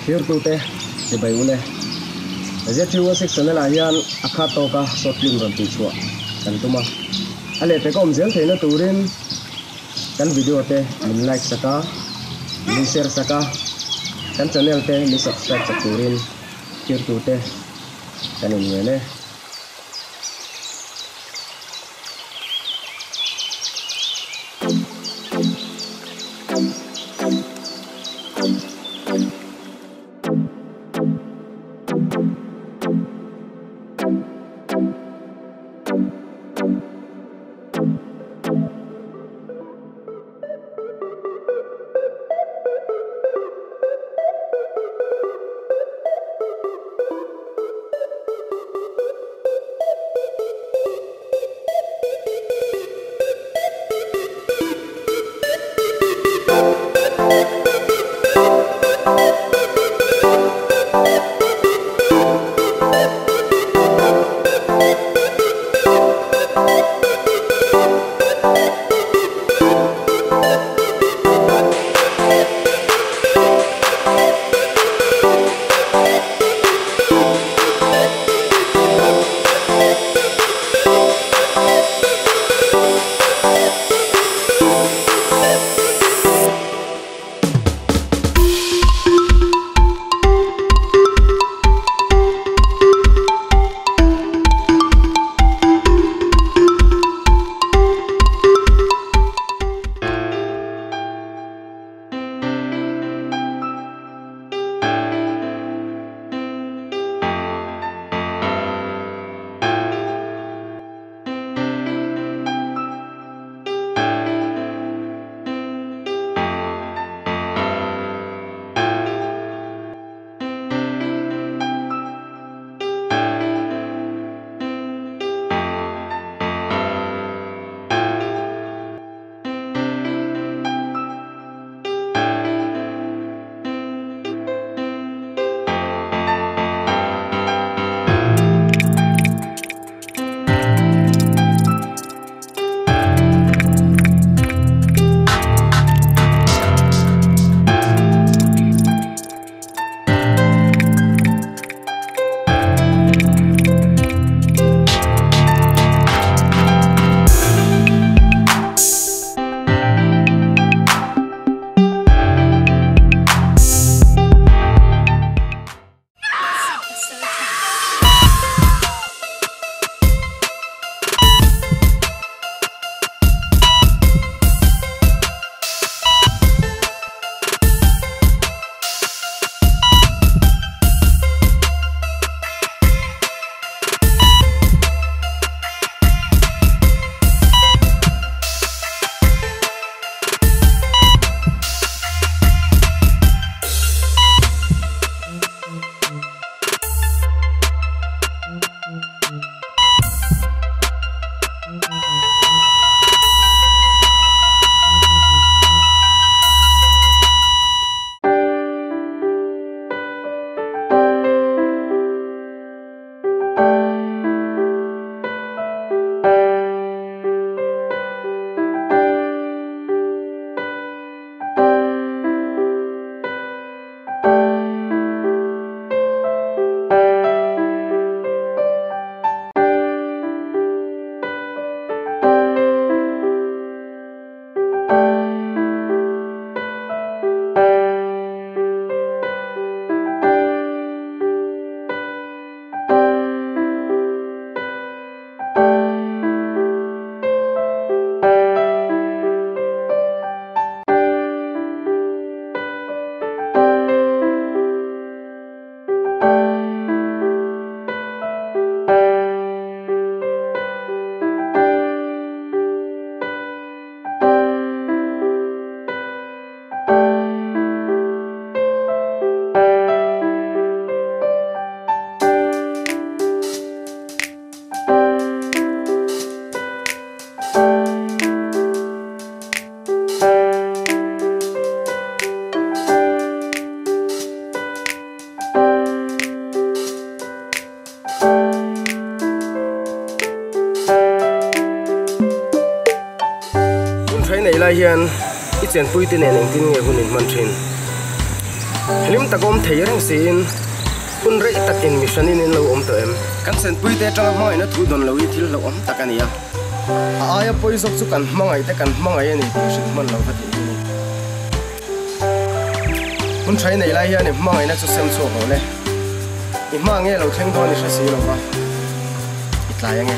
khir tu te se bai ule je thiwa section la hian akha to ka sotling ron ti chua kan tuma ale pe kom zel theina turin kan video te min like saka min share saka kan channel te mi subscribe sak turin khir tu te kan in wele này là hiện ít tiền pui tiền này tin nghe hunin man thin lim takom thei reng sin kun rei takin mission in lo om to em kan sen pui te tang mai na thu don lo I thil lo om takania aya poi sok chu kan mangai te kan mangai ani shin man lo ka ti kun thai nei lai hian mangai na chu sem chu ho le I ma nge lo theng do ni sha si lo ba I tlai nge